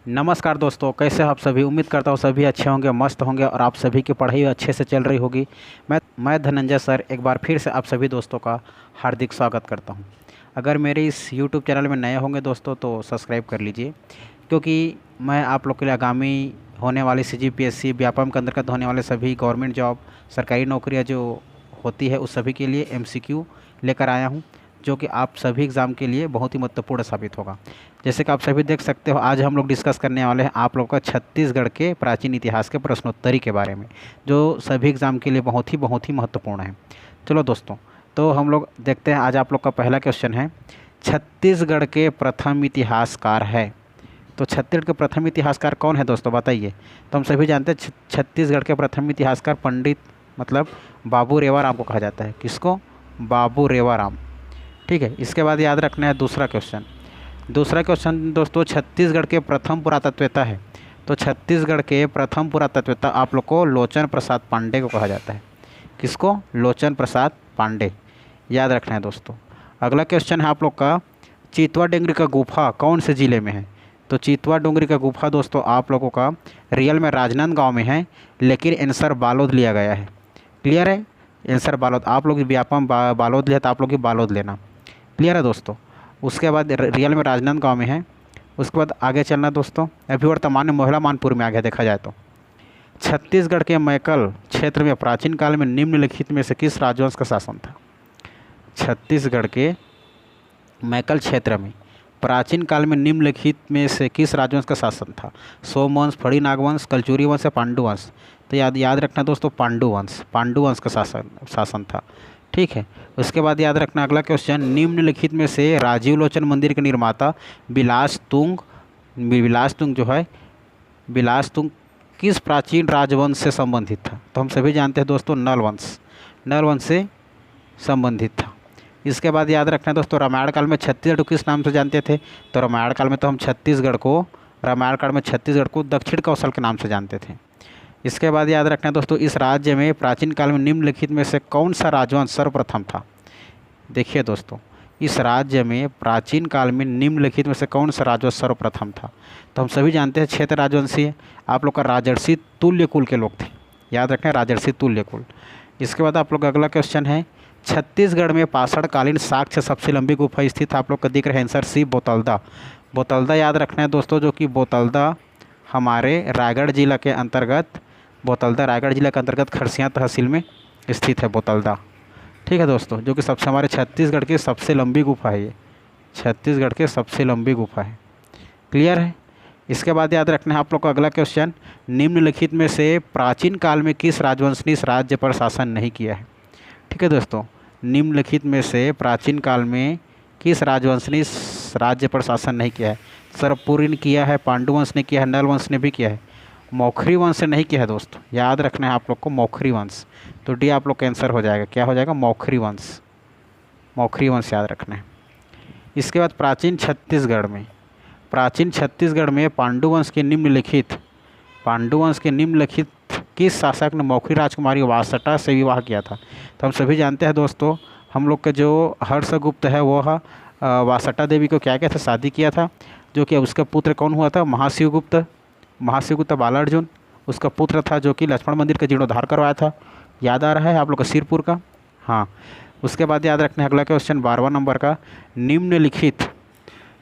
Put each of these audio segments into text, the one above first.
नमस्कार दोस्तों, कैसे हो आप सभी। उम्मीद करता हूँ सभी अच्छे होंगे, मस्त होंगे और आप सभी की पढ़ाई अच्छे से चल रही होगी। मैं धनंजय सर एक बार फिर से आप सभी दोस्तों का हार्दिक स्वागत करता हूँ। अगर मेरे इस यूट्यूब चैनल में नए होंगे दोस्तों तो सब्सक्राइब कर लीजिए, क्योंकि मैं आप लोग के लिए आगामी होने वाली सीजीपीएससी व्यापम के अंतर्गत होने वाले सभी गवर्नमेंट जॉब, सरकारी नौकरियाँ जो होती है उस सभी के लिए एमसीक्यू लेकर आया हूँ, जो कि आप सभी एग्ज़ाम के लिए बहुत ही महत्वपूर्ण साबित होगा। जैसे कि आप सभी देख सकते हो, आज हम लोग डिस्कस करने वाले हैं आप लोग का छत्तीसगढ़ के प्राचीन इतिहास के प्रश्नोत्तरी के बारे में, जो सभी एग्ज़ाम के लिए बहुत ही महत्वपूर्ण है। चलो दोस्तों, तो हम लोग देखते हैं। आज आप लोग का पहला क्वेश्चन है, छत्तीसगढ़ के प्रथम इतिहासकार है। तो छत्तीसगढ़ के प्रथम इतिहासकार कौन है दोस्तों, बताइए। तो हम सभी जानते हैं छत्तीसगढ़ के प्रथम इतिहासकार पंडित मतलब बाबू रेवाराम को कहा जाता है। किसको? बाबू रेवाराम। ठीक है। इसके बाद याद रखना है दूसरा क्वेश्चन। दूसरा क्वेश्चन दोस्तों, छत्तीसगढ़ के प्रथम पुरातत्ववेत्ता है। तो छत्तीसगढ़ के प्रथम पुरातत्ववेत्ता आप लोग को लोचन प्रसाद पांडे को कहा जाता है। किसको? लोचन प्रसाद पांडे। याद रखना है दोस्तों। अगला क्वेश्चन है आप लोग का, चितवा डोंगरी का गुफा कौन से ज़िले में है। तो चितवा डोंगरी का गुफा दोस्तों आप लोगों का रियल में राजनांदगांव में है, लेकिन आंसर बालोद लिया गया है। क्लियर है? आंसर बालोद। आप लोग व्यापम बालोद लिया तो आप लोग की बालोद लेना। क्लियर है दोस्तों। उसके बाद रियल में राजनांदगांव में है। उसके बाद आगे चलना दोस्तों, अभी वर्तमान में मोहला मानपुर में आगे देखा जाए तो छत्तीसगढ़ के मैकल क्षेत्र में प्राचीन काल में निम्नलिखित में से किस राजवंश का शासन था। छत्तीसगढ़ के मैकल क्षेत्र में प्राचीन काल में निम्नलिखित में से किस राजवंश का शासन था। सोमवंश, फड़ी नागवंश, कलचुरी वंश या पांडु वंश। तो याद रखना दोस्तों, पांडु वंश का शासन था। ठीक है। उसके बाद याद रखना अगला क्वेश्चन, निम्नलिखित में से राजीव लोचन मंदिर के निर्माता विलास तुंग जो है, विलास तुंग किस प्राचीन राजवंश से संबंधित था। तो हम सभी जानते हैं दोस्तों, नल वंश से संबंधित था। इसके बाद याद रखना दोस्तों, रामायण काल में छत्तीसगढ़ को किस नाम से जानते थे। तो रामायण काल में तो हम रामायण काल में छत्तीसगढ़ को दक्षिण कौशल के नाम से जानते थे। इसके बाद याद रखना दोस्तों, इस राज्य में प्राचीन काल में निम्नलिखित में से कौन सा राजवंश सर्वप्रथम था। देखिए दोस्तों, इस राज्य में प्राचीन काल में निम्नलिखित में से कौन सा राजवंश सर्वप्रथम था। तो हम सभी जानते हैं क्षेत्र राजवंशी आप लोग का राजर्षि तुल्य कुल के लोग थे। याद रखें, राजर्षि तुल्य कुल। इसके बाद आप लोग अगला क्वेश्चन है, छत्तीसगढ़ में पाषाणकालीन साक्ष्य सबसे लंबी गुफा स्थित आप लोग का दिख रहा है। Answer C, बोतलदा। बोतलदा याद रखना है दोस्तों, जो कि बोतलदा हमारे रायगढ़ जिला के अंतर्गत खरसिया तहसील में स्थित है बोतलदा। ठीक है दोस्तों, जो कि सबसे हमारे छत्तीसगढ़ की सबसे लंबी गुफा है। ये छत्तीसगढ़ की सबसे लंबी गुफा है। क्लियर है? इसके बाद याद रखना है आप लोग को अगला क्वेश्चन, निम्नलिखित में से प्राचीन काल में किस राजवंश ने इस राज्य पर शासन नहीं किया है। ठीक है दोस्तों, निम्नलिखित में से प्राचीन काल में किस राजवंश ने इस राज्य पर शासन नहीं किया है। सरपुरी ने किया है, पांडु वंश ने किया है, नल वंश ने भी किया है, मौखरी वंश से नहीं किया है दोस्तों। याद रखना है आप लोग को, मौखरी वंश। तो डी आप लोग का आंसर हो जाएगा। क्या हो जाएगा? मौखरी वंश याद रखना है। इसके बाद प्राचीन छत्तीसगढ़ में पांडु वंश के निम्नलिखित किस शासक ने मौखरी राजकुमारी वासटा से विवाह किया था। तो हम सभी जानते हैं दोस्तों, हम लोग के जो हर्षगुप्त है वह वासटा देवी को क्या था, शादी किया था, जो कि उसका पुत्र कौन हुआ था, महाशिवगुप्त बालार्जुन उसका पुत्र था, जो कि लक्ष्मण मंदिर का जीर्णोद्धार करवाया था। याद आ रहा है आप लोग का सिरपुर का। हाँ। उसके बाद याद रखना है अगला क्वेश्चन 12वां नंबर का,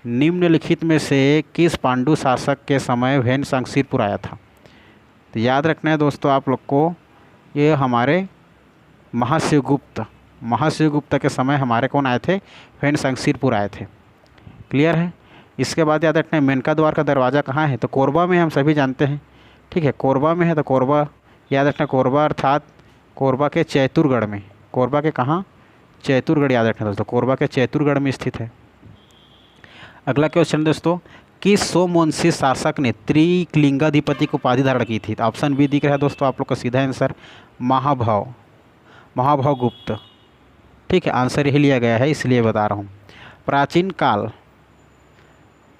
निम्नलिखित में से किस पांडु शासक के समय वैनसांग सिरपुर आया था। तो याद रखना है दोस्तों आप लोग को, ये हमारे महाशिवगुप्त के समय हमारे कौन आए थे, वैनसांग सिरपुर आए थे। क्लियर है? इसके बाद याद रखना है मेनका द्वार का दरवाज़ा कहाँ है। तो कोरबा में, हम सभी जानते हैं। ठीक है, कोरबा में है। तो कोरबा याद रखना, कोरबा अर्थात कोरबा के चैतुरगढ़ में। कोरबा के कहाँ? चैतुरगढ़। याद रखना दोस्तों, कोरबा के चैतुरगढ़ में स्थित है। अगला क्वेश्चन दोस्तों, किस सोमवंशी शासक ने त्रिलिंगाधिपति को उपाधि धारण की थी। तो ऑप्शन बी दिख रहा है दोस्तों आप लोग का सीधा आंसर, महाभव गुप्त। ठीक है, आंसर यही लिया गया है, इसलिए बता रहा हूँ।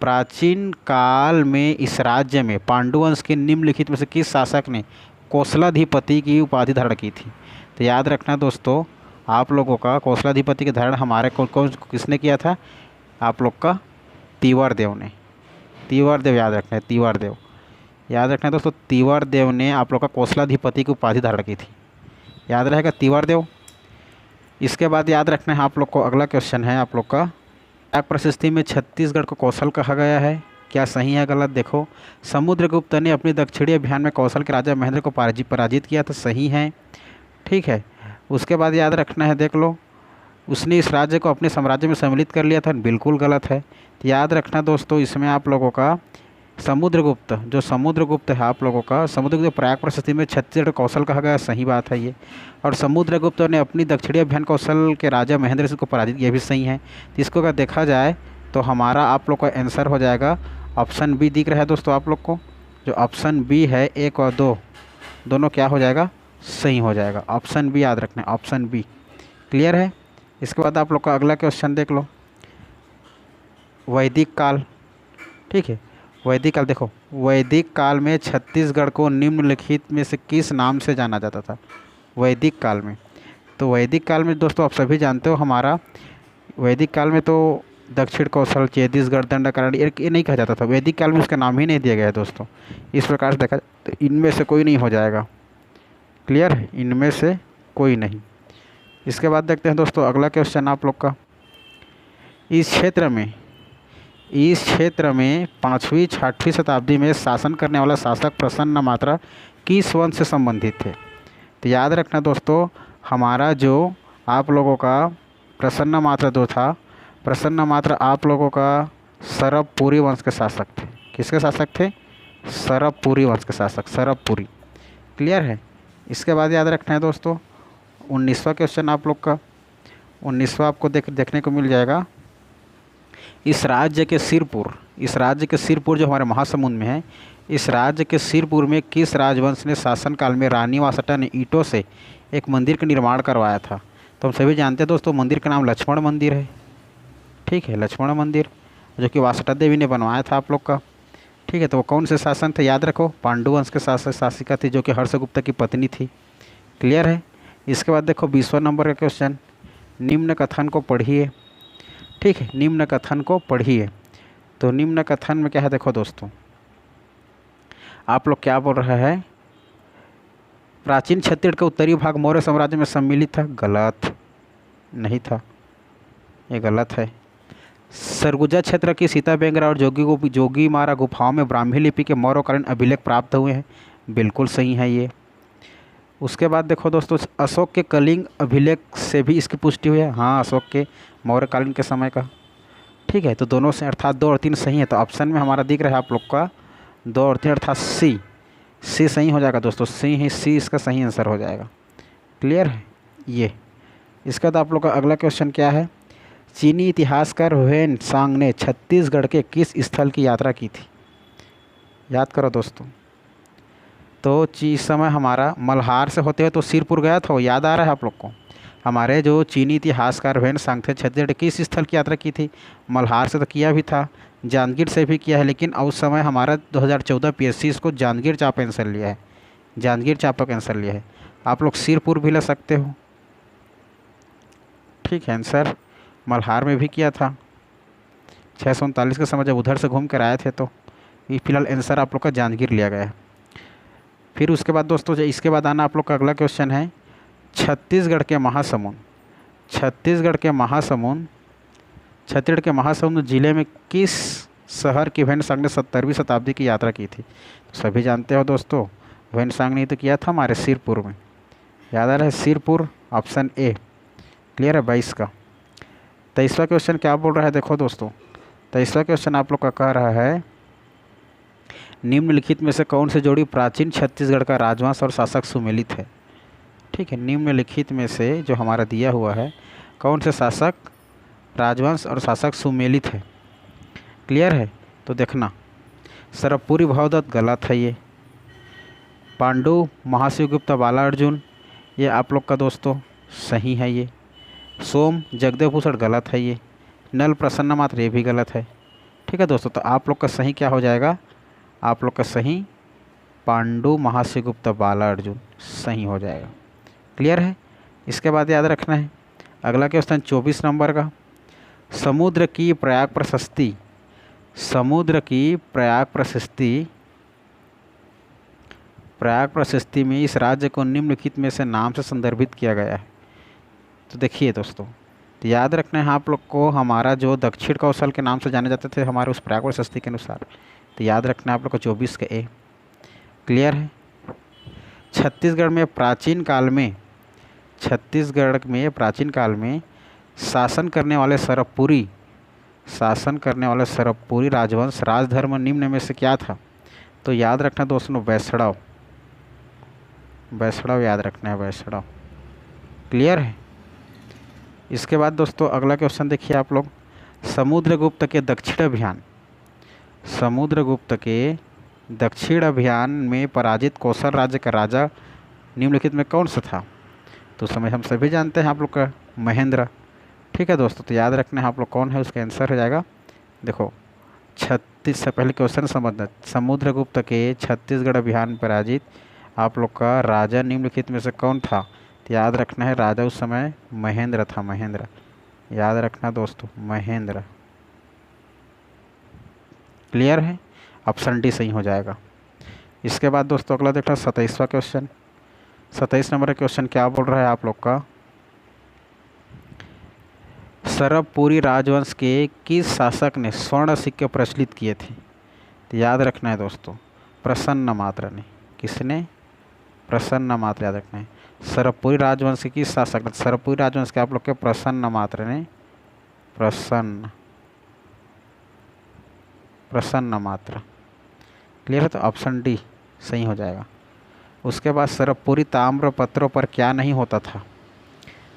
प्राचीन काल में इस राज्य में पांडुवंश के निम्नलिखित में से किस शासक ने कौशलाधिपति की उपाधि धारण की थी। तो याद रखना दोस्तों आप लोगों का, कौशलाधिपति का धारण हमारे किसने किया था, आप लोग का तीवर देव तीवरदेव याद रखना है, तीवरदेव याद रखना है दोस्तों। तीवरदेव ने आप लोग का कोसलाधिपति की उपाधि धारण की थी, याद रहेगा तीवरदेव। इसके बाद याद रखना है आप लोग को, अगला क्वेश्चन है आप लोग का, प्रयाग प्रशस्ति में छत्तीसगढ़ को कौशल कहा गया है, क्या सही है गलत? देखो, समुद्रगुप्त ने अपने दक्षिणी अभियान में कौशल के राजा महेंद्र को पराजित किया, तो सही है, ठीक है। उसके बाद याद रखना है, देख लो, उसने इस राज्य को अपने साम्राज्य में सम्मिलित कर लिया था, बिल्कुल गलत है। तो याद रखना दोस्तों, इसमें आप लोगों का समुद्रगुप्त, जो समुद्रगुप्त है आप लोगों का, समुद्रगुप्त प्रयाग प्रशस्ति में छत्तीसगढ़ कौशल कहा गया, सही बात है ये। और समुद्रगुप्त ने अपनी दक्षिणी अभियान कौशल के राजा महेंद्र सिंह को पराजित किया, भी सही है। तो इसको अगर देखा जाए तो हमारा आप लोग का आंसर हो जाएगा ऑप्शन बी। दिख रहा है दोस्तों आप लोग को, जो ऑप्शन बी है 1 और 2 दोनों क्या हो जाएगा, सही हो जाएगा। ऑप्शन बी याद रखना है, ऑप्शन बी, क्लियर है। इसके बाद आप लोग का अगला क्वेश्चन देख लो, वैदिक काल, ठीक है। वैदिक काल देखो, वैदिक काल में छत्तीसगढ़ को निम्नलिखित में से किस नाम से जाना जाता था वैदिक काल में? तो वैदिक काल में दोस्तों आप सभी जानते हो, हमारा वैदिक काल में तो दक्षिण कौशल, छत्तीसगढ़, दंडकारण्य ये नहीं कहा जाता था, वैदिक काल में उसका नाम ही नहीं दिया गया है दोस्तों। इस प्रकार से देखा तो इनमें से कोई नहीं हो जाएगा, क्लियर है, इनमें से कोई नहीं। इसके बाद देखते हैं दोस्तों अगला क्वेश्चन आप लोग का, इस क्षेत्र में 5वीं 6वीं शताब्दी में शासन करने वाला शासक प्रसन्नमात्रा किस वंश से संबंधित थे? तो याद रखना दोस्तों, हमारा जो आप लोगों का प्रसन्नमात्रा जो था, प्रसन्नमात्रा आप लोगों का सरबपुरी वंश के शासक थे। किसके शासक थे? सरबपुरी वंश के शासक, सरबपुरी, क्लियर है। इसके बाद याद रखना है दोस्तों 19वां क्वेश्चन आप लोग का, 19वां आपको देखने को मिल जाएगा, इस राज्य के सिरपुर जो हमारे महासमुंद में है, इस राज्य के सिरपुर में किस राजवंश ने शासनकाल में रानी वासटा ने ईंटों से एक मंदिर का निर्माण करवाया था? तो हम सभी जानते हैं दोस्तों, मंदिर का नाम लक्ष्मण मंदिर है, ठीक है, लक्ष्मण मंदिर, जो कि वासटा देवी ने बनवाया था आप लोग का, ठीक है। तो वो कौन से शासन थे? याद रखो, पांडु वंश के शासिका थी, जो कि हर्षगुप्त की पत्नी थी, क्लियर है। इसके बाद देखो 20वां नंबर का क्वेश्चन, निम्न कथन को पढ़िए, ठीक है, निम्न कथन को पढ़िए। तो निम्न कथन में क्या है, देखो दोस्तों, आप लोग क्या बोल रहा है, प्राचीन छत्तीसगढ़ का उत्तरी भाग मौर्य साम्राज्य में सम्मिलित था, गलत, नहीं था, ये गलत है। सरगुजा क्षेत्र की सीता बेंगरा और जोगी मारा गुफाओं में ब्राह्मी लिपि के मौर्यकालीन अभिलेख प्राप्त हुए हैं, बिल्कुल सही है ये। उसके बाद देखो दोस्तों, अशोक के कलिंग अभिलेख से भी इसकी पुष्टि हुई है, हाँ, अशोक के मौर्यकालीन के समय का, ठीक है। तो दोनों से अर्थात 2 और 3 सही है। तो ऑप्शन में हमारा दिख रहा है आप लोग का 2 और 3 अर्थात सी सही हो जाएगा दोस्तों, सी इसका सही आंसर हो जाएगा, क्लियर है ये। इसके बाद आप लोग का अगला क्वेश्चन क्या है, चीनी इतिहासकार ह्वेन सांग ने छत्तीसगढ़ के किस स्थल की यात्रा की थी? याद करो दोस्तों, तो इस समय हमारा मल्हार से होते हुए तो सिरपुर गया था, याद आ रहा है आप लोग को। हमारे जो चीनी इतिहासकार ह्वेन सांग थे, छत्तीसगढ़ किस स्थल की यात्रा की थी? मल्हार से तो किया भी था, जांजगीर से भी किया है, लेकिन उस समय हमारा 2014 PSC इसको जांजगीर चाप आंसर लिया है, जांजगीर चाप का आंसर लिया है। आप लोग सिरपुर भी ले सकते हो, ठीक है। आंसर मल्हार में भी किया था 639 के समय जब उधर से घूम कर आए थे, तो ये फिलहाल आंसर आप लोग का जांजगीर लिया गया है। फिर उसके बाद दोस्तों इसके बाद आना आप लोग का अगला क्वेश्चन है, छत्तीसगढ़ के महासमुंद जिले में किस शहर की ह्वेन सांग ने 17वीं शताब्दी की यात्रा की थी? तो सभी जानते हो दोस्तों, ह्वेन सांग ने तो किया था हमारे सिरपुर में, याद आ रहा है, सिरपुर, ऑप्शन ए, क्लियर है 22 का। 23वां क्वेश्चन क्या बोल रहा है, देखो दोस्तों, 23वां क्वेश्चन आप लोग का कह रहा है, निम्नलिखित में से कौन से जोड़ी प्राचीन छत्तीसगढ़ का राजवंश और शासक सुमेलित है? ठीक है, निम्नलिखित में से जो हमारा दिया हुआ है, कौन से शासक, राजवंश और शासक सुमेलित है, क्लियर है। तो देखना, सरबपुरी भवदत्त गलत है ये, पांडु महाशिवगुप्त बाला अर्जुन ये आप लोग का दोस्तों सही है ये, सोम जगदेव भूषण गलत है ये, नल प्रसन्न मात्र ये भी गलत है। ठीक है दोस्तों, तो आप लोग का सही क्या हो जाएगा, आप लोग का सही पांडु महाशिवगुप्त बाला अर्जुन सही हो जाएगा, क्लियर है। इसके बाद याद रखना है अगला क्वेश्चन 24 नंबर का, समुद्र की प्रयाग प्रशस्ति समुद्र की प्रयाग प्रशस्ति में इस राज्य को निम्नलिखित में से नाम से संदर्भित किया गया है। तो देखिए दोस्तों, तो याद रखना है आप लोग को, हमारा जो दक्षिण कौशल के नाम से जाने जाते थे हमारे उस प्रयाग प्रशस्ति के अनुसार, तो याद रखना है आप लोग को 24 का ए। क्लियर है। छत्तीसगढ़ में प्राचीन काल में शासन करने वाले सरबपुरी राजवंश राजधर्म निम्न में से क्या था? तो याद रखना दोस्तों, वैष्णव याद रखना है, वैष्णव। क्लियर है। इसके बाद दोस्तों अगला क्वेश्चन देखिए आप लोग, समुद्रगुप्त के दक्षिण अभियान में पराजित कौशल राज्य का राजा निम्नलिखित में कौन सा था? तो समय हम सभी जानते हैं आप लोग का, महेंद्र। ठीक है दोस्तों, तो याद रखना है आप लोग कौन है, उसका आंसर हो जाएगा, देखो 36 से पहले क्वेश्चन समझना। समुद्रगुप्त के छत्तीसगढ़ अभियान में पराजित आप लोग का राजा निम्नलिखित में से कौन था? तो याद रखना है राजा उस समय महेंद्र था, महेंद्र। याद रखना दोस्तों, महेंद्र। क्लियर है। ऑप्शन डी सही हो जाएगा। इसके बाद दोस्तों अगला देखना 27वां क्वेश्चन। 27 नंबर का क्वेश्चन क्या बोल रहा है आप लोग का, सरबपुरी राजवंश के किस शासक ने स्वर्ण सिक्के प्रचलित किए थे? तो याद रखना है दोस्तों, प्रसन्नमात्र ने। किसने? प्रसन्नमात्र। याद रखना है सरबपुरी राजवंश के किस शासक ने, सरबपुरी राजवंश के आप लोग के प्रसन्नमात्र ने, प्रसन्नमात्र। क्लियर है। तो ऑप्शन डी सही हो जाएगा। उसके बाद सरबपुरी ताम्रपत्रों पर क्या नहीं होता था?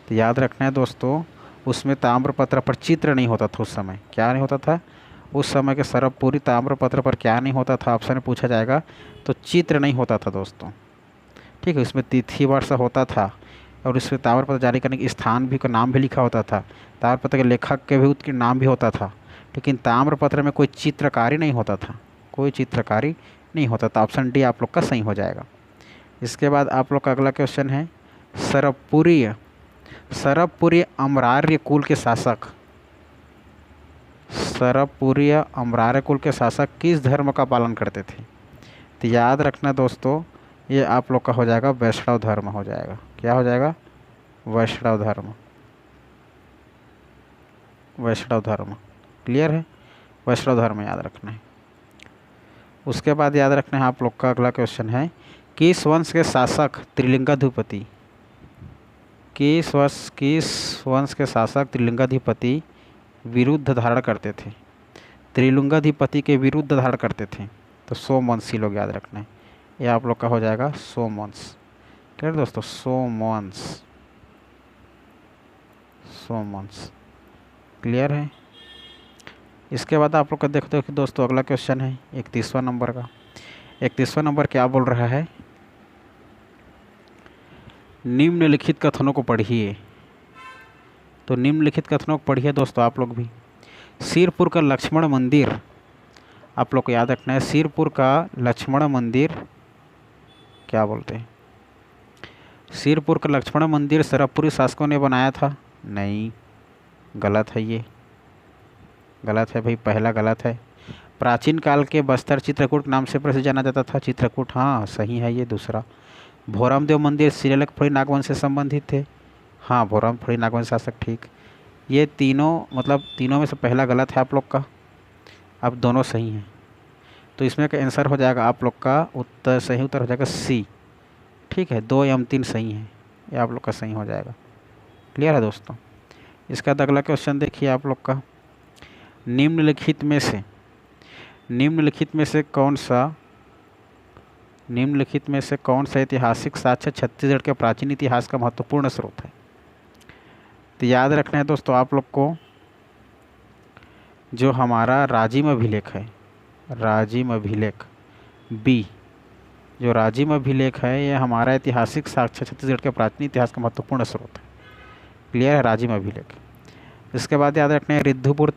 तो याद रखना है दोस्तों, उसमें ताम्रपत्र पर चित्र नहीं होता था उस समय। क्या नहीं होता था उस समय के सरबपुरी ताम्रपत्र पर? क्या नहीं होता था ऑप्शन में पूछा जाएगा, तो चित्र नहीं होता था दोस्तों। ठीक है। इसमें तिथि वर्ष होता था और इसमें ताम्रपत्र जारी करने के स्थान भी का नाम भी लिखा होता था, ताम्रपत्र के लेखक के भी उसके नाम भी होता था, लेकिन ताम्रपत्र में कोई चित्रकारी नहीं होता था, कोई चित्रकारी नहीं होता था। ऑप्शन डी आप लोग का सही हो जाएगा। इसके बाद आप लोग का अगला क्वेश्चन है, सरबपुरी अम्रार्य कुल के शासक किस धर्म का पालन करते थे? तो याद रखना दोस्तों, ये आप लोग का हो जाएगा वैष्णव धर्म हो जाएगा। क्या हो जाएगा? वैष्णव धर्म। क्लियर है। वैष्णव धर्म याद रखना है। उसके बाद याद रखना है आप लोग का अगला क्वेश्चन है, किस वंश के शासक त्रिलिंगाधिपति विरुद्ध धारण करते थे? त्रिलिंगाधिपति के विरुद्ध धारण करते थे, तो सोमवंशी लोग याद रखना है। ये आप लोग का हो जाएगा सोमवंश। क्लियर दोस्तों, सोमवंश। क्लियर है। इसके बाद आप लोग का देखते हो कि दोस्तों अगला क्वेश्चन है 31वां नंबर का। 31वां नंबर क्या बोल रहा है, निम्नलिखित कथनों को पढ़िए। तो निम्नलिखित कथनों को पढ़िए दोस्तों आप लोग भी। सिरपुर का लक्ष्मण मंदिर, आप लोग को याद रखना है, सिरपुर का लक्ष्मण मंदिर क्या बोलते हैं? सिरपुर का लक्ष्मण मंदिर सरबपुरी शासकों ने बनाया था? नहीं, गलत है, ये गलत है भाई, पहला गलत है। प्राचीन काल के बस्तर चित्रकूट नाम से प्रसिद्ध जाना जाता था, चित्रकूट, हाँ सही है ये दूसरा। भोरमदेव मंदिर श्रीलंका नागवंश से संबंधित थे, हाँ भोरमदेव नागवंश शासक, ठीक। ये तीनों में से पहला गलत है आप लोग का, अब दोनों सही हैं। तो इसमें का आंसर हो जाएगा आप लोग का सही उत्तर हो जाएगा सी। ठीक है, 2 एवं 3 सही हैं, ये आप लोग का सही हो जाएगा। क्लियर है दोस्तों। इसका अगला क्वेश्चन देखिए आप लोग का, निम्नलिखित में से कौन सा ऐतिहासिक साक्ष्य छत्तीसगढ़ के प्राचीन इतिहास का महत्वपूर्ण स्रोत है? तो याद रखना है दोस्तों आप लोग को, जो हमारा राजिम अभिलेख है, राजिम अभिलेख बी, जो राजिम अभिलेख है ये हमारा ऐतिहासिक साक्ष्य छत्तीसगढ़ के प्राचीन इतिहास का महत्वपूर्ण स्रोत है। क्लियर है, राजिम अभिलेख। इसके बाद याद रखना है रिद्धिपुर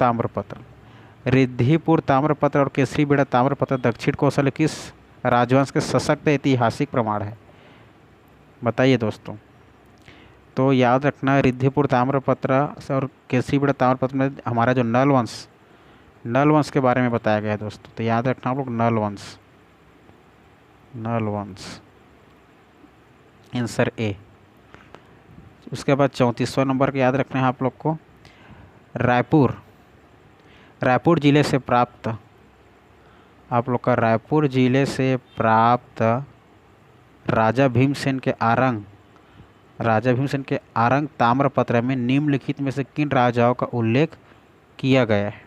ताम्रपत्र और केसरीबेड़ा ताम्रपत्र दक्षिण कौशल किस राजवंश के सशक्त ऐतिहासिक प्रमाण है? बताइए दोस्तों। तो याद रखना रिद्धिपुर ताम्रपत्र और केसरीबेड़ा ताम्रपत्र में हमारा जो नल वंश के बारे में बताया गया है दोस्तों, तो याद रखना आप लोग नल वंश, नल वंश, आंसर ए। उसके बाद 34वां नंबर का याद रखना है आप लोग को, रायपुर, रायपुर जिले से प्राप्त, आप लोग का रायपुर जिले से प्राप्त राजा भीमसेन के आरंग, राजा भीमसेन के आरंग ताम्रपत्र में निम्नलिखित में से किन राजाओं का उल्लेख किया गया है,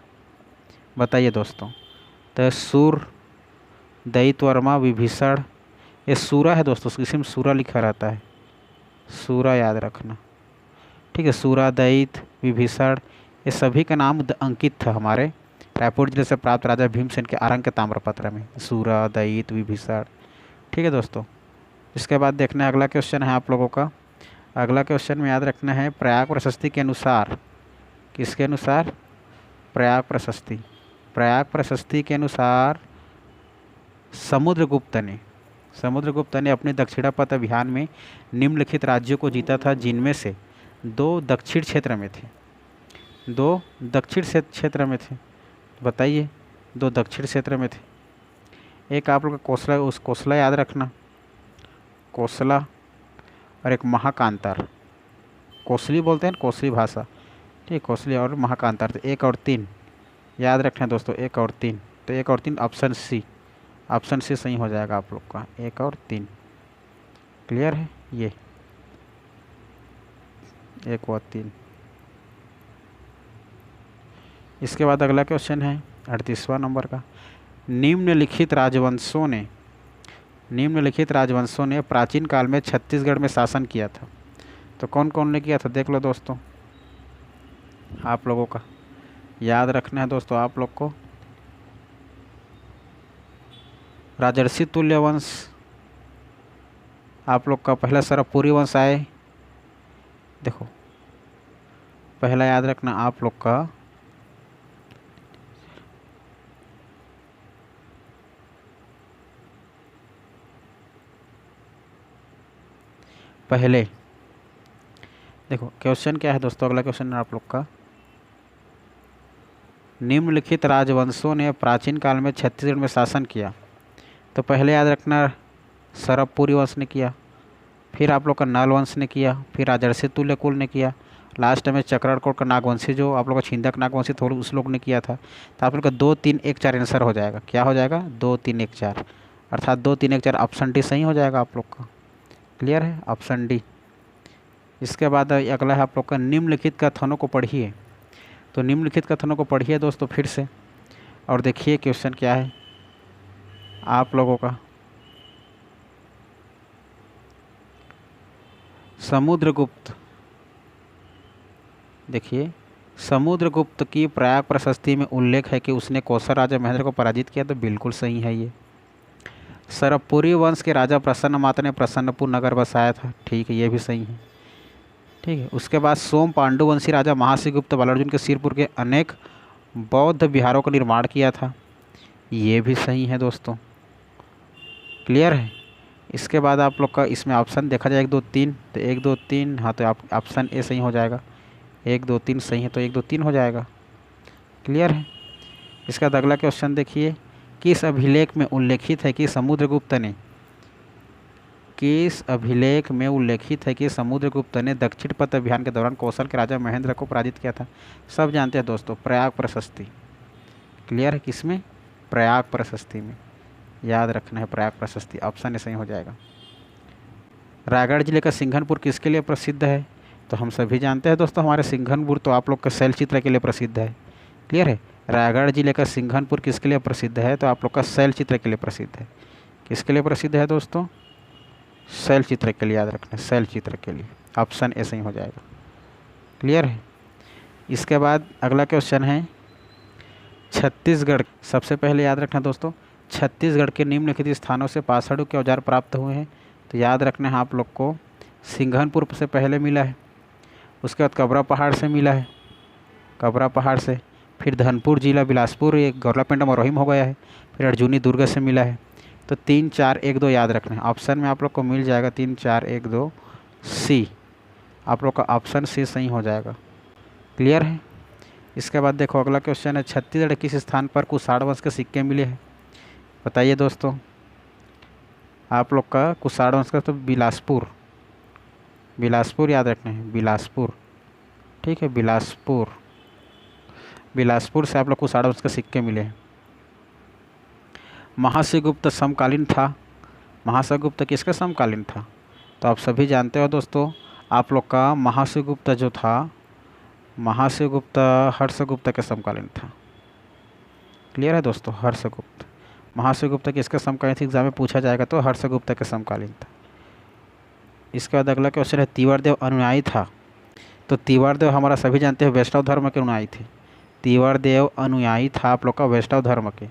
बताइए दोस्तों। तो सूर, दैत वर्मा, विभीषण, ये सूरा है दोस्तों, इसी में सूरा लिखा रहता है, सूरा याद रखना, ठीक है। सूरा, दैत, विभीषण, ये सभी का नाम अंकित था हमारे रायपुर जिले से प्राप्त राजा भीमसेन के आरंग के ताम्रपत्र में, सूरा, दैत, विभीषण, ठीक है दोस्तों। इसके बाद देखना है अगला क्वेश्चन है आप लोगों का, अगला क्वेश्चन में याद रखना है प्रयाग प्रशस्ति के अनुसार, किसके अनुसार, प्रयाग प्रशस्ति, प्रयाग प्रशस्ति के अनुसार समुद्रगुप्त ने, समुद्रगुप्त ने अपने दक्षिणापथ अभियान में निम्नलिखित राज्यों को जीता था, जिनमें से दो दक्षिण क्षेत्र में थे, दो दक्षिण क्षेत्र में थे, बताइए, दो दक्षिण क्षेत्र में थे। एक आप लोग का कोसला, उस कोसला याद रखना, कोसला, और एक महाकांतार, कोसली बोलते हैं कोसली भाषा, ठीक, कोसली और महाकांतार, तो 1 और 3 याद रखना दोस्तों, 1 और 3, तो 1 और 3 ऑप्शन सी, ऑप्शन सी सही हो जाएगा आप लोग का, 1 और 3, क्लियर है ये, 1 और 3। इसके बाद अगला क्वेश्चन है 38वां नंबर का, निम्नलिखित राजवंशों ने, निम्नलिखित राजवंशों ने प्राचीन काल में छत्तीसगढ़ में शासन किया था, तो कौन कौन ने किया था देख लो दोस्तों, आप लोगों का याद रखना है दोस्तों आप लोग को, राजर्षि तुल्य वंश, आप लोग का पहला सरबपुरी वंश आए, देखो पहला याद रखना आप लोग का पहले, देखो क्वेश्चन क्या है दोस्तों, अगला क्वेश्चन है आप लोग का, निम्नलिखित राजवंशों ने प्राचीन काल में छत्तीसगढ़ में शासन किया, तो पहले याद रखना सरबपुरी वंश ने किया, फिर आप लोग का नल वंश ने किया, फिर राजर्षि तुल्य कुल ने किया, लास्ट में चक्रकोट का नागवंशी, जो आप लोग का छिंदक नागवंशी थोड़ा उस लोग ने किया था, तो आप लोग का 2 3 1 4 आंसर हो जाएगा, क्या हो जाएगा 2 3 1 4, अर्थात 2 3 1 4 ऑप्शन डी सही हो जाएगा आप लोग का, क्लियर है, ऑप्शन डी। इसके बाद अगला है आप लोग का, निम्नलिखित कथनों को पढ़िए, तो निम्नलिखित कथनों को पढ़िए दोस्तों फिर से, और देखिए क्वेश्चन क्या है आप लोगों का, समुद्रगुप्त, देखिए समुद्रगुप्त की प्रयाग प्रशस्ति में उल्लेख है कि उसने कौशल राजा महेंद्र को पराजित किया, तो बिल्कुल सही है ये। सरबपुरी वंश के राजा प्रसन्न माता ने प्रसन्नपुर नगर बसाया था, ठीक है ये भी सही है, ठीक है। उसके बाद सोम पांडुवंशी राजा महासिगुप्त बालार्जुन के सिरपुर के अनेक बौद्ध विहारों का निर्माण किया था, ये भी सही है दोस्तों, क्लियर है। इसके बाद आप लोग का इसमें ऑप्शन देखा जाए 1 2 3, तो 1 2 3, हाँ तो आप ऑप्शन ए सही हो जाएगा, 1 2 3 सही है, तो 1 2 3 हो जाएगा, क्लियर है। इसका अगला क्वेश्चन देखिए, किस अभिलेख में उल्लेखित है कि समुद्रगुप्त ने, किस अभिलेख में उल्लेखित है कि समुद्रगुप्त ने दक्षिण पथ अभियान के दौरान कौशल के राजा महेंद्र को पराजित किया था, सब जानते हैं दोस्तों, प्रयाग प्रशस्ति, क्लियर है, किसमें, प्रयाग प्रशस्ति में, याद रखना है प्रयाग प्रशस्ति, ऑप्शन ए सही हो जाएगा। रायगढ़ जिले का सिंघनपुर किसके लिए प्रसिद्ध है, तो हम सभी जानते हैं दोस्तों, हमारे सिंघनपुर तो आप लोग का शैलचित्र के लिए प्रसिद्ध है, क्लियर है। रायगढ़ जिले का सिंघनपुर किसके लिए प्रसिद्ध है, तो आप लोग का शैलचित्र के लिए प्रसिद्ध है, किसके लिए प्रसिद्ध है दोस्तों, शैलचित्र के लिए, याद रखना शैलचित्र के लिए, ऑप्शन ए सही हो जाएगा, क्लियर है। इसके बाद अगला क्वेश्चन है छत्तीसगढ़, सबसे पहले याद रखना दोस्तों, छत्तीसगढ़ के निम्नलिखित स्थानों से पाषाणों के औजार प्राप्त हुए हैं, तो याद रखना है आप लोग को, सिंघनपुर से पहले मिला है, उसके बाद कबरा पहाड़ से मिला है, कबरा पहाड़ से, फिर धनपुर जिला बिलासपुर एक गौरलापेंटा मरोहिम हो गया है, फिर अर्जुनी दुर्ग से मिला है, तो 3 4 1 2 याद रखना है, ऑप्शन में आप लोग को मिल जाएगा 3 4 1 2 सी, आप लोग का ऑप्शन सी सही हो जाएगा, क्लियर है। इसके बाद देखो अगला क्वेश्चन है, छत्तीसगढ़ किस स्थान पर कुषाण वंश के सिक्के मिले हैं? बताइए दोस्तों, आप लोग का कुषाण वंश का तो बिलासपुर, बिलासपुर याद रखना है, बिलासपुर। ठीक है, बिलासपुर, बिलासपुर से आप लोग कुषाण वंश के सिक्के मिले हैं। महाश्रीगुप्त समकालीन था, महाश्रीगुप्त किसका समकालीन था? तो आप सभी जानते हो दोस्तों, आप लोग का महाश्रीगुप्त जो था, महाश्रीगुप्त हर्षगुप्त के समकालीन था। क्लियर है दोस्तों, हर्षगुप्त, महाश्रीगुप्त किसके समकालीन थी? एग्जाम में पूछा जाएगा तो हर्षगुप्त के समकालीन था। इसके बाद अगला क्वेश्चन है, तिवारदेव अनुयायी था। तो तिवारदेव हमारा सभी जानते हैं वैष्णव धर्म के अनुयायी थे। तिवारदेव अनुयायी था आप लोग का वैष्णव धर्म के,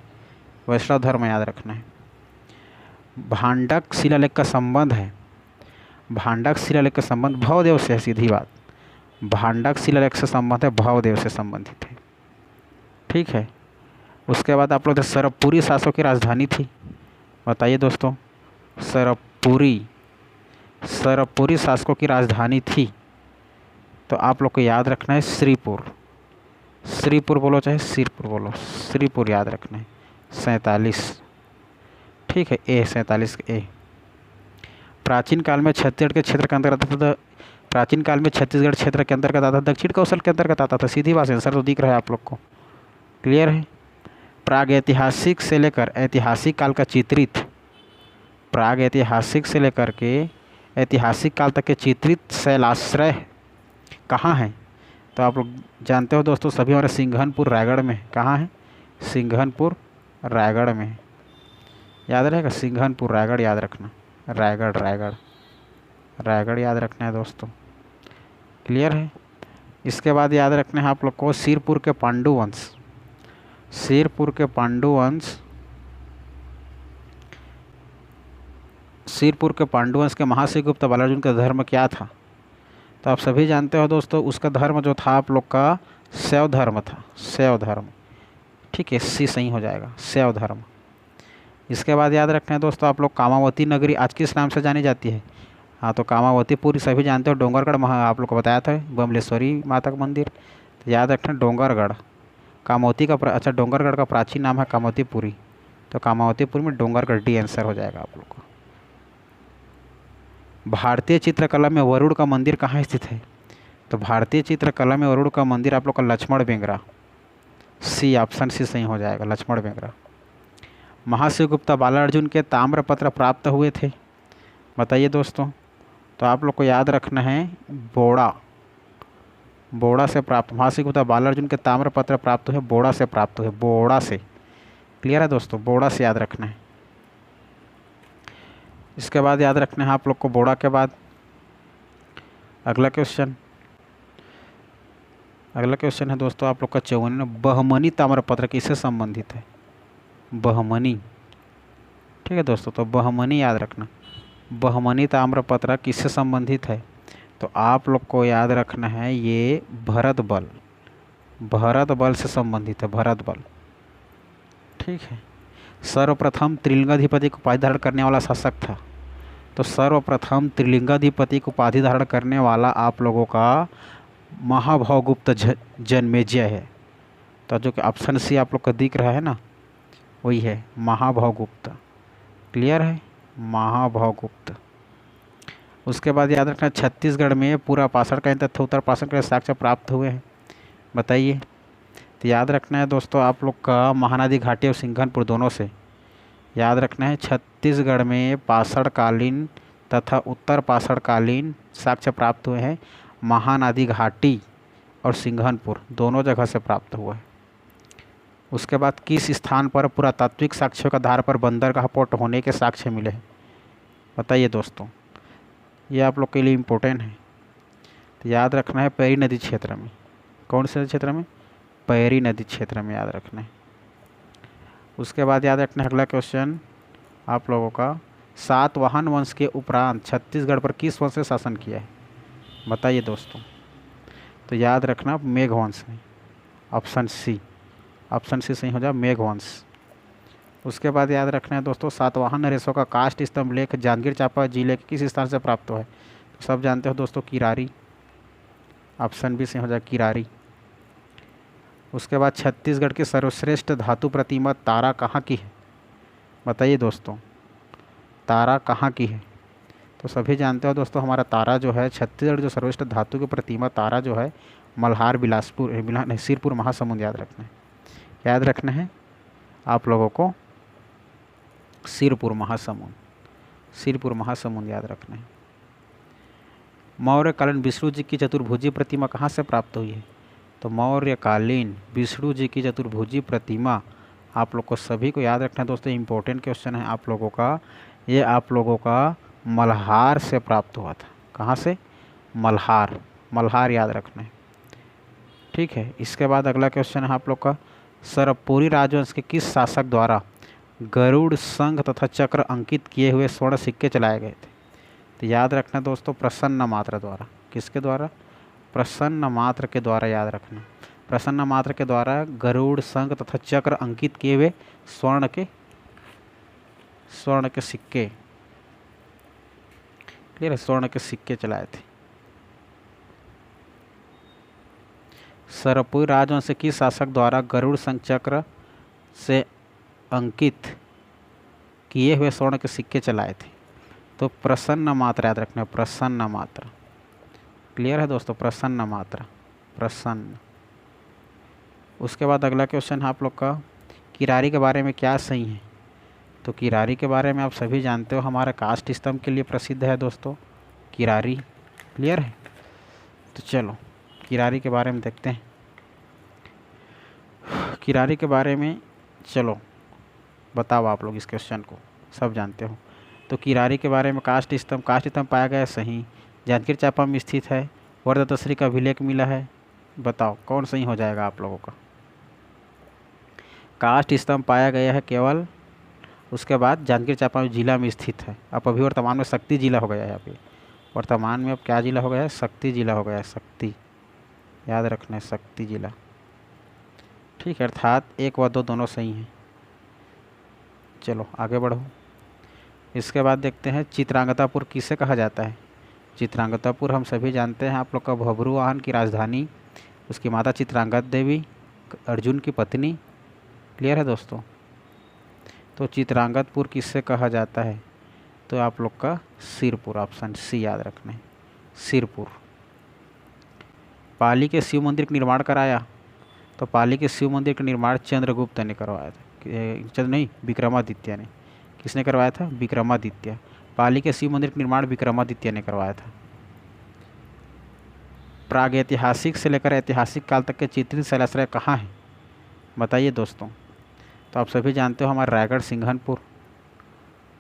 वैष्णव धर्म याद रखना है। भांडक शिलालेख का संबंध है, भांडक शिलालेख का संबंध भवदेव से है, सीधी बात। भांडक शिलालेख से संबंध है, भवदेव से संबंधित है। ठीक है, उसके बाद आप लोग सरबपुरी शासकों की राजधानी थी। बताइए दोस्तों, सरबपुरी, सरबपुरी शासकों की राजधानी थी तो आप लोग को याद रखना है श्रीपुर, श्रीपुर बोलो चाहे सिरपुर बोलो, श्रीपुर याद रखना है। 47, ठीक है, ए 47 ए। प्राचीन काल में छत्तीसगढ़ के क्षेत्र के अंतर्गत आता था, प्राचीन काल में छत्तीसगढ़ क्षेत्र के अंतर्गत आता था, दक्षिण कौशल के अंतर्गत आता था। सीधी बात, आंसर तो दिख रहा है आप लोग को, क्लियर है। प्राग ऐतिहासिक से लेकर ऐतिहासिक काल का चित्रित, प्राग ऐतिहासिक से लेकर के ऐतिहासिक काल तक के चित्रित शैलाश्रय कहाँ हैं? तो आप लोग जानते हो दोस्तों, सभी हमारे सिंघनपुर रायगढ़ में। कहाँ है? सिंघनपुर रायगढ़ में, याद रहेगा, सिंघनपुर रायगढ़ याद रखना, रायगढ़, रायगढ़, रायगढ़ याद रखना है दोस्तों, क्लियर है। इसके बाद याद रखना है आप लोग को सिरपुर के पांडु वंश, सिरपुर के पांडु वंश, सिरपुर के पांडु वंश के महाश्रीगुप्त बालार्जुन का धर्म क्या था? तो आप सभी जानते हो दोस्तों, उसका धर्म जो था आप लोग का शैव धर्म था, शैव धर्म। ठीक है, सी सही हो जाएगा, शैव धर्म। इसके बाद याद रखना है दोस्तों, आप लोग कामावती नगरी आज किस नाम से जानी जाती है? हाँ, तो कामावती पूरी सभी जानते हो, डोंगरगढ़ आप लोग को बताया था, बमलेश्वरी माता का मंदिर। तो याद रखना डोंगरगढ़, कामावती का अच्छा, डोंगरगढ़ का प्राचीन नाम है कामावतीपुरी, तो कामावतीपुरी में डोंगरगढ़, डी आंसर हो जाएगा आप लोग को। भारतीय चित्रकला में वरुण का मंदिर कहाँ स्थित है? तो भारतीय चित्रकला में वरुण का मंदिर आप लोग का लक्ष्मण बेंगरा, सी, ऑप्शन सी सही हो जाएगा, लक्ष्मण बेंगरा। महाश्रीगुप्त बालार्जुन के ताम्रपत्र प्राप्त हुए थे, बताइए दोस्तों। तो आप लोग को याद रखना है बोड़ा, बोड़ा से प्राप्त, महाश्रीगुप्त बालार्जुन के ताम्रपत्र प्राप्त हुए, बोड़ा से प्राप्त हुए, बोड़ा से, क्लियर है दोस्तों, बोड़ा से याद रखना है। इसके बाद याद रखना है आप लोग को बोड़ा के बाद अगला क्वेश्चन, अगला क्वेश्चन है दोस्तों आप लोग का 54, बहमनी ताम्रपत्र किससे संबंधित है? बहमनी, ठीक है दोस्तों, तो बहमनी याद रखना, बहमनी ताम्रपत्र किससे संबंधित है? तो आप लोग को याद रखना है ये भरत बल, भरत बल से संबंधित है, भरत बल। ठीक है, सर्वप्रथम त्रिलिंगाधिपति को उपाधि धारण करने वाला शासक था। तो सर्वप्रथम त्रिलिंगाधिपति को उपाधि धारण करने वाला आप लोगों का महाभवगुप्त जन्मेजय है। तो जो कि ऑप्शन सी आप लोग का दिख रहा है ना, वही है महाभवगुप्त, क्लियर है, महाभवगुप्त। उसके बाद याद रखना छत्तीसगढ़ में पूरा पाषाण कालीन तथा उत्तर पाषाण कालीन साक्ष्य प्राप्त हुए हैं, बताइए। तो याद रखना है दोस्तों आप लोग का महानदी घाटी और सिंघनपुर दोनों से, याद रखना है छत्तीसगढ़ में पाषाण कालीन तथा उत्तर पाषाण कालीन साक्ष्य प्राप्त हुए हैं, महानदी घाटी और सिंघनपुर दोनों जगह से प्राप्त हुआ है। उसके बाद किस स्थान पर पुरातात्विक साक्ष्यों के आधार पर बंदरगाह पोर्ट होने के साक्ष्य मिले हैं, बताइए दोस्तों। ये आप लोग के लिए इम्पोर्टेंट है, तो याद रखना है पैरी नदी क्षेत्र में। कौन से क्षेत्र में? पैरी नदी क्षेत्र में याद रखना है। उसके बाद याद रखना है अगला क्वेश्चन आप लोगों का, सातवाहन वंश के उपरांत छत्तीसगढ़ पर किस वंश ने शासन किया है, बताइए दोस्तों। तो याद रखना मेघवंश है, ऑप्शन सी, ऑप्शन सी सही हो जाए, मेघवंश। उसके बाद याद रखना है दोस्तों सातवाहन नरेशों का काष्ठ स्तंभ लेख जांजगीर चांपा जिले के किस स्थान से प्राप्त हुआ है? तो सब जानते हो दोस्तों किरारी, ऑप्शन बी सही हो जाए किरारी। उसके बाद छत्तीसगढ़ की सर्वश्रेष्ठ धातु प्रतिमा तारा कहाँ की है? बताइए दोस्तों, तारा कहाँ की है? तो सभी जानते हो दोस्तों, हमारा तारा जो है, छत्तीसगढ़ जो सर्वश्रेष्ठ धातु की प्रतिमा तारा जो है, मल्हार बिलासपुर नहीं, सिरपुर महासमुंद याद रखना है। याद रखना है आप लोगों को, सिरपुर महासमुंद, सिरपुर महासमुंद याद रखना है। मौर्यकालीन विष्णु जी की चतुर्भुजी प्रतिमा कहाँ से प्राप्त हुई है? तो मौर्यकालीन विष्णु जी की चतुर्भुजी प्रतिमा आप लोग को सभी को याद रखना है दोस्तों, इम्पोर्टेंट क्वेश्चन है आप लोगों का। ये आप लोगों का मल्हार से प्राप्त हुआ था। कहाँ से? मल्हार, मल्हार याद रखना है, ठीक है। इसके बाद अगला क्वेश्चन है आप लोग का, सरपुरी राजवंश के किस शासक द्वारा गरुड़, शंख तथा चक्र अंकित किए हुए स्वर्ण सिक्के चलाए गए थे? तो याद रखना दोस्तों, प्रसन्न मात्र द्वारा। किसके द्वारा? प्रसन्न मात्र के द्वारा, याद रखना। प्रसन्न मात्र के द्वारा गरुड़, शंख तथा चक्र अंकित किए हुए स्वर्ण के सिक्के, क्लियर है, स्वर्ण के सिक्के चलाए थे। सरपुरी राजवंश के किस शासक द्वारा गरुड़, शंख, चक्र से अंकित किए हुए स्वर्ण के सिक्के चलाए थे? तो प्रसन्न मात्र याद रखना, प्रसन्न मात्र। क्लियर है दोस्तों, प्रसन्न मात्र, प्रसन्न। उसके बाद अगला क्वेश्चन है आप लोग का, किरारी के बारे में क्या सही है? तो किरारी के बारे में आप सभी जानते हो, हमारा कास्ट स्तंभ के लिए प्रसिद्ध है दोस्तों किरारी। क्लियर है? तो चलो किरारी के बारे में देखते हैं। किरारी के बारे में चलो बताओ आप लोग, इस क्वेश्चन को सब जानते हो। तो किरारी के बारे में, कास्ट स्तंभ पाया गया सही, जांजगीर चांपा में स्थित है, वर्धतश्री का अभिलेख मिला है। बताओ कौन सही हो जाएगा आप लोगों का? कास्ट स्तंभ पाया गया है केवल, उसके बाद जांजगीर चांपा जिला में स्थित है। अब अभी वर्तमान में शक्ति जिला हो गया है। यहाँ पे वर्तमान में अब क्या जिला हो गया है? शक्ति जिला हो गया है, शक्ति, याद रखना है, शक्ति जिला, ठीक है। अर्थात 1 व 2 दोनों सही हैं। चलो आगे बढ़ो। इसके बाद देखते हैं, चित्रांगतापुर किसे कहा जाता है? चित्रांगतापुर हम सभी जानते हैं आप लोग का भबरुवाहन की राजधानी, उसकी माता चित्रांगत देवी, अर्जुन की पत्नी। क्लियर है दोस्तों? तो चित्रांगतपुर किससे कहा जाता है? तो आप लोग का सिरपुर, ऑप्शन सी याद रखना है, सिरपुर। पाली के शिव मंदिर का निर्माण कराया? तो पाली के शिव मंदिर का निर्माण चंद्रगुप्त ने करवाया था, नहीं, विक्रमादित्य ने। किसने करवाया था? विक्रमादित्य। पाली के शिव मंदिर का निर्माण विक्रमादित्य ने करवाया था। प्रागैतिहासिक से लेकर ऐतिहासिक काल तक के चित्रित शैलाश्रय कहाँ हैं? बताइए दोस्तों। तो आप सभी जानते हो, हमारा रायगढ़ सिंघनपुर,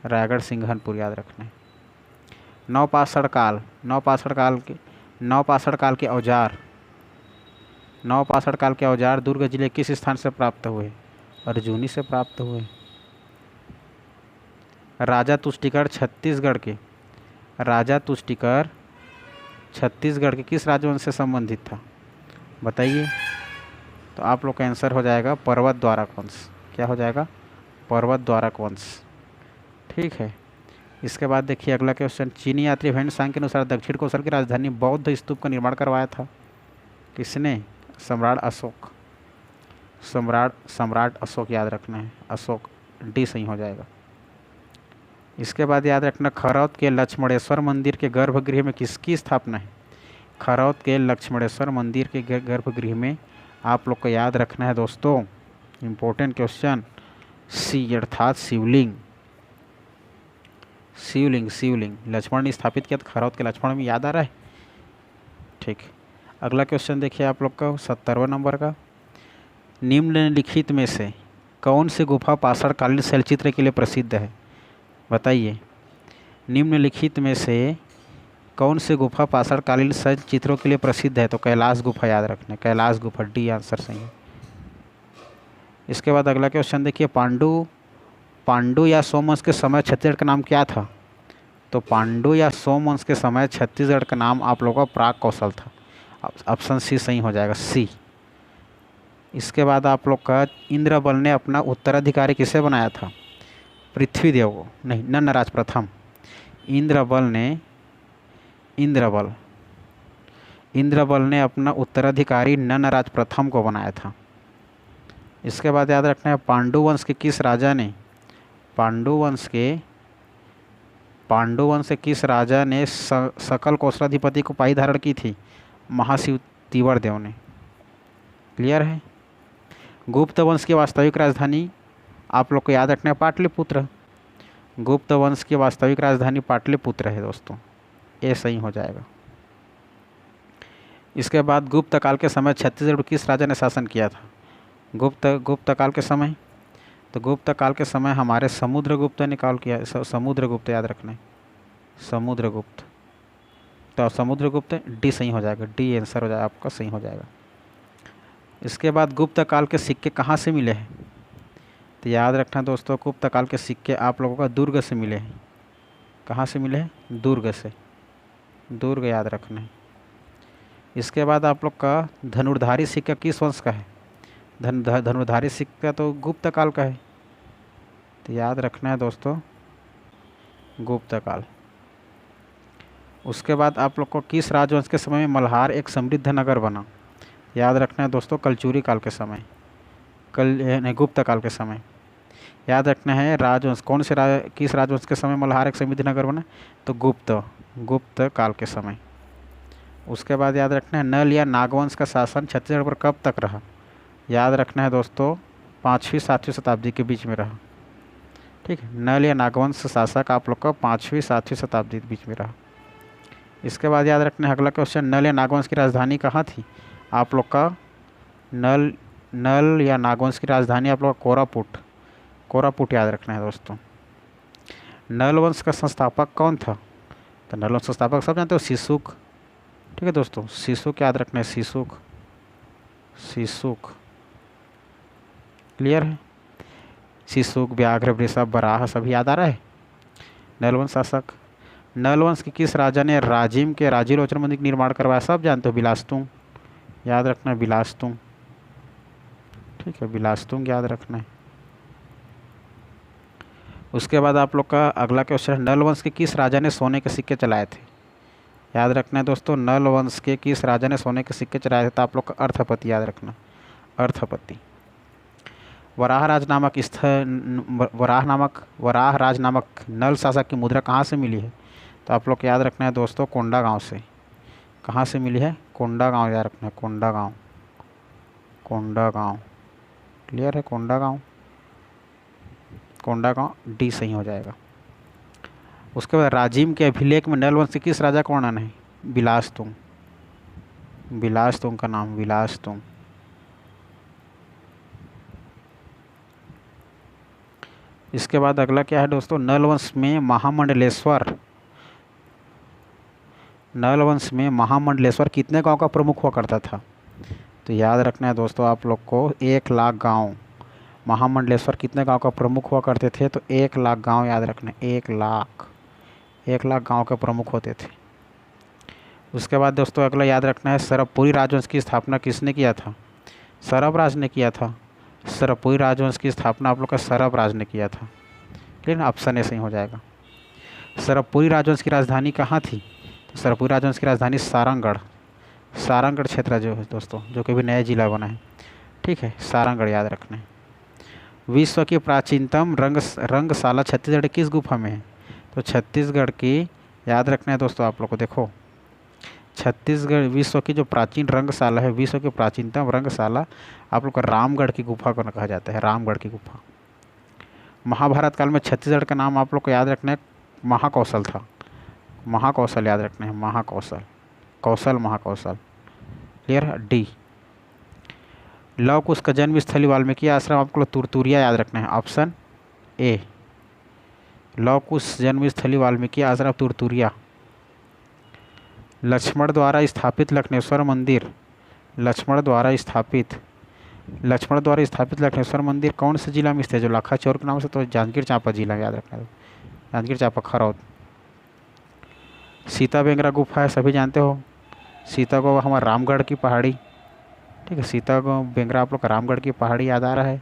रायगढ़ सिंघनपुर याद रखना है। नवपाषाण काल, नवपाषाण काल के औजार, नवपाषाण काल के औजार दुर्ग जिले किस स्थान से प्राप्त हुए? अर्जुनी से प्राप्त हुए। राजा तुष्टिकर छत्तीसगढ़ के, राजा तुष्टिकर छत्तीसगढ़ के किस राजवंश से संबंधित था? बताइए। तो आप लोग का आंसर हो जाएगा पर्वत द्वारक वंश। क्या हो जाएगा? पर्वत द्वारक वंश, ठीक है। इसके बाद देखिए अगला क्वेश्चन, चीनी यात्री वेन सांग के अनुसार दक्षिण कोसल की राजधानी बौद्ध स्तूप का निर्माण करवाया था? किसने? सम्राट अशोक, सम्राट अशोक याद रखना है, अशोक, डी सही हो जाएगा। इसके बाद याद रखना, खरौद के लक्ष्मणेश्वर मंदिर के गर्भगृह में किसकी स्थापना है? खरौद के लक्ष्मणेश्वर मंदिर के गर्भगृह में आप लोग को याद रखना है दोस्तों, इम्पोर्टेंट क्वेश्चन, सी अर्थात शिवलिंग, शिवलिंग, शिवलिंग लक्ष्मण ने स्थापित किया। तो खरौद के लक्ष्मण में याद आ रहा है, ठीक। अगला क्वेश्चन देखिए आप लोग का 70वां नंबर का, निम्नलिखित में से कौन सी गुफा पाषाणकालीन शैलचित्र के लिए प्रसिद्ध है? बताइए। निम्नलिखित में से कौन सी गुफा पाषाणकालीन शैलचित्रों के लिए प्रसिद्ध है? तो कैलाश गुफा याद रखना है, कैलाश गुफा, डी आंसर सही है। इसके बाद अगला क्वेश्चन देखिए, पांडु या सोमवंश के समय छत्तीसगढ़ का नाम क्या था? तो पांडु या सोमवंश के समय छत्तीसगढ़ का नाम आप लोगों का प्राग कौशल था। ऑप्शन सी सही हो जाएगा, सी। इसके बाद आप लोग का, इंद्रबल ने अपना उत्तराधिकारी किसे बनाया था? पृथ्वीदेव को, नहीं, नन्नराज प्रथम। इंद्रबल ने अपना उत्तराधिकारी नन्नराज प्रथम को बनाया था। इसके बाद याद रखना है पांडु वंश के किस राजा ने पांडु वंश के किस राजा ने सकल कौशलाधिपति को पाई धारण की थी? महाशिव तिवर्देव ने। क्लियर है। गुप्त वंश की वास्तविक राजधानी आप लोग को याद रखना है पाटलिपुत्र। गुप्त वंश की वास्तविक राजधानी पाटलिपुत्र है दोस्तों, ये सही हो जाएगा। इसके बाद गुप्त काल के समय छत्तीसगढ़ पर किस राजा ने शासन किया था? गुप्त काल के समय, तो गुप्त काल के समय हमारे समुद्रगुप्त ने काल किया। समुद्रगुप्त याद रखना है, समुद्रगुप्त। तो समुद्रगुप्त डी सही हो जाएगा, डी आंसर हो जाएगा आपका, सही हो जाएगा। इसके बाद गुप्त काल के सिक्के कहाँ से मिले हैं? तो याद रखना दोस्तों, गुप्त काल के सिक्के आप लोगों का दुर्ग से मिले हैं। कहाँ से मिले हैं? दुर्ग से, दुर्ग याद रखना है। इसके बाद आप लोग का धनुर्धारी सिक्का किस वंश का है? धनुर्धारी सिक्का तो गुप्त काल का है, तो याद रखना है दोस्तों गुप्त काल। उसके बाद आप लोग को किस राजवंश के समय में मल्हार एक समृद्ध नगर बना? याद रखना है दोस्तों कलचुरी काल के समय, गुप्त काल के समय। याद रखना है राजवंश कौन से किस राजवंश के समय मल्हार एक समृद्ध नगर बना? तो गुप्त काल के समय। उसके बाद याद रखना है नल या नागवंश का शासन छत्तीसगढ़ पर कब तक रहा? याद रखना है दोस्तों 5वीं 7वीं शताब्दी के बीच में रहा। ठीक है, नल या नागवंश शासक आप लोग का 5वीं 7वीं शताब्दी के बीच में रहा। इसके बाद याद रखना है अगला क्वेश्चन, नल या नागवंश की राजधानी कहाँ थी? आप लोग का नल या नागवंश की राजधानी आप लोग का कोरापुट याद रखना है दोस्तों। नल वंश का संस्थापक कौन था? तो नल वंश संस्थापक सब जानते हो, शीशुक। ठीक है दोस्तों, शीशुक याद रखना है, शीशुक। क्लियर है। शीशुक, व्याघ्र, वृषभ, बराह सभी याद आ रहा है। नलवंश शासक। नलवंश के किस राजा ने राजिम के राजीलोचन मंदिर का निर्माण करवाया? सब जानते हो, बिलासतुंग याद रखना है, बिलासतुंग। ठीक है, बिलासतुंग याद रखना है। उसके बाद आप लोग का अगला क्वेश्चन, नल वंश के किस राजा ने सोने के सिक्के चलाए थे? याद रखना है दोस्तों, नल वंश के किस राजा ने सोने के सिक्के चलाए थे? तो आप लोग का अर्थपति याद रखना, अर्थपति। वराहराज नामक नल शासक की मुद्रा कहाँ से मिली है? तो आप लोग याद रखना है दोस्तों कोंडागांव से। कहाँ से मिली है? कोंडागांव याद रखना है, कोंडागांव। क्लियर है, कोंडागांव डी सही हो जाएगा। उसके बाद राजिम के अभिलेख में नल वंश के किस राजा का वर्णन है? बिलासतुंग का नाम, बिलासतुंग। इसके बाद अगला क्या है दोस्तों, नल वंश में महामंडलेश्वर कितने गांव का प्रमुख हुआ करता था? तो याद रखना है दोस्तों आप लोग को 1 लाख गांव। महामंडलेश्वर कितने गांव का प्रमुख हुआ करते थे? तो 1 लाख गांव याद रखना, 1 लाख गांव के प्रमुख होते थे। उसके बाद दोस्तों अगला याद रखना है सरबपुरी राजवंश की स्थापना किसने किया था? सरबराज ने किया था। सरबपुरी राजवंश की स्थापना आप लोग का सरबराज ने किया था। ठीक है ना, ऑप्शन ए सही हो जाएगा। सरबपुरी राजवंश की राजधानी कहाँ थी? तो सरबपुरी राजवंश की राजधानी सारंगढ़ क्षेत्र जो है दोस्तों, जो कि अभी नया जिला बना है। ठीक है, सारंगढ़ याद रखना है। विश्व की प्राचीनतम रंगशाला छत्तीसगढ़ की किस गुफा में है? तो छत्तीसगढ़ की याद रखना है दोस्तों आप लोग को, देखो छत्तीसगढ़ विश्व की जो प्राचीन रंगशाला है, विश्व की प्राचीनतम रंगशाला आप लोग का रामगढ़ की गुफा को कहा जाता है, रामगढ़ की गुफा। महाभारत काल में छत्तीसगढ़ का नाम आप लोग को याद रखना है महाकौशल था। महाकौशल याद रखना है, महाकौशल, महाकौशल। क्लियर है, डी। लव कुश का जन्म स्थली वाल्मीकि आश्रम आपको तुरतुरिया याद रखना है, ऑप्शन ए। लव कुश जन्म स्थली वाल्मीकि आश्रम तुरतुरिया। लक्ष्मण द्वारा स्थापित लखनेश्वर मंदिर लखनेश्वर मंदिर कौन से जिला में स्थित है? जो लाखा चौर के नाम से, तो जांजगीर चांपा जिला याद रखना है, जांजगीर चांपा खरौद। सीता बेंगरा गुफा है, सभी जानते हो। सीता को हमारा रामगढ़ की पहाड़ी। ठीक है, सीता को बेंगरा आप लोग का रामगढ़ की पहाड़ी याद आ रहा है।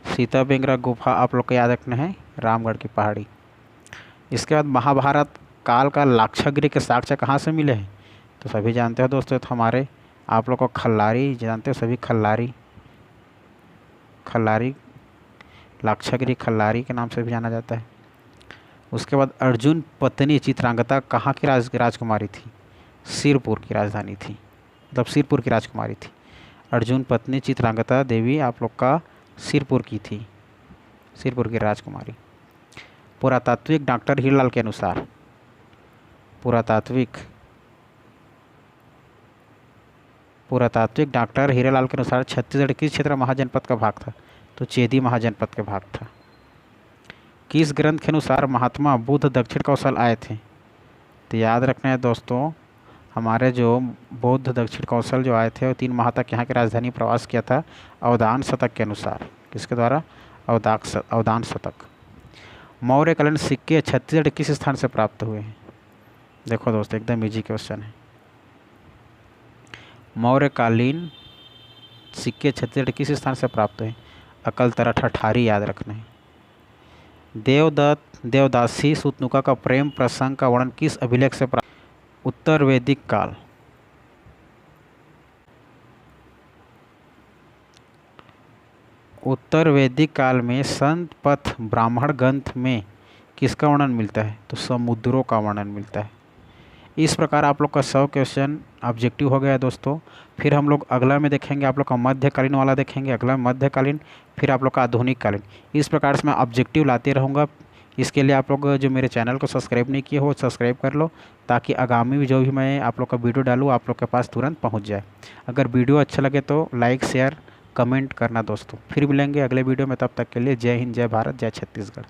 सीता बेंगरा गुफा आप लोग को याद रखना है, रामगढ़ की पहाड़ी। इसके बाद महाभारत काल का लाक्षागृह के साक्ष्य कहाँ से मिले हैं? तो सभी जानते हो दोस्तों, तो हमारे आप लोग को खल्लारी जानते हो सभी, खल्लारी खल्लारी लाक्षागिरी खल्लारी के नाम से भी जाना जाता है। उसके बाद अर्जुन पत्नी चित्रांगदा कहाँ की राजकुमारी थी? सिरपुर की राजधानी थी, मतलब सिरपुर की राजकुमारी थी। अर्जुन पत्नी चित्रांगदा देवी आप लोग का सिरपुर की थी, सिरपुर की राजकुमारी। पुरातात्विक डॉक्टर हीरालाल के अनुसार, पुरातात्विक डॉक्टर हीरालाल के अनुसार छत्तीसगढ़ किस क्षेत्र महाजनपद का भाग था? तो चेदी महाजनपद का भाग था। किस ग्रंथ के अनुसार महात्मा बुद्ध दक्षिण कौशल आए थे? तो याद रखना है दोस्तों, हमारे जो बौद्ध दक्षिण कौशल जो आए थे वो 3 माह तक यहाँ की राजधानी प्रवास किया था अवधान शतक के अनुसार। किसके द्वारा? अवधान शतक। मौर्यकालीन सिक्के छत्तीसगढ़ किस स्थान से प्राप्त हुए हैं? देखो दोस्तों, एकदम इजी क्वेश्चन है। मौर्यकालीन सिक्के छत्तीसगढ़ किस स्थान से प्राप्त हुए? अकलतरा ठठारी याद रखना है। देवदत्त देवदासी सुतनुका का प्रेम प्रसंग का वर्णन किस अभिलेख से प्राप्त? उत्तर वैदिक काल। उत्तर वैदिक काल में संत पथ ब्राह्मण ग्रंथ में किसका वर्णन मिलता है? तो समुद्रों का वर्णन मिलता है। इस प्रकार आप लोग का 100 क्वेश्चन ऑब्जेक्टिव हो गया है दोस्तों। फिर हम लोग अगला में देखेंगे, आप लोग का मध्यकालीन वाला देखेंगे, अगला मध्यकालीन, फिर आप लोग का आधुनिक कालीन। इस प्रकार से मैं ऑब्जेक्टिव लाते रहूँगा। इसके लिए आप लोग जो मेरे चैनल को सब्सक्राइब नहीं किए हो सब्सक्राइब कर लो, ताकि आगामी जो भी मैं आप लोग का वीडियो डालूँ आप लोग के पास तुरंत पहुँच जाए। अगर वीडियो अच्छा लगे तो लाइक शेयर कमेंट करना दोस्तों। फिर मिलेंगे अगले वीडियो में, तब तक के लिए जय हिंद, जय भारत, जय छत्तीसगढ़।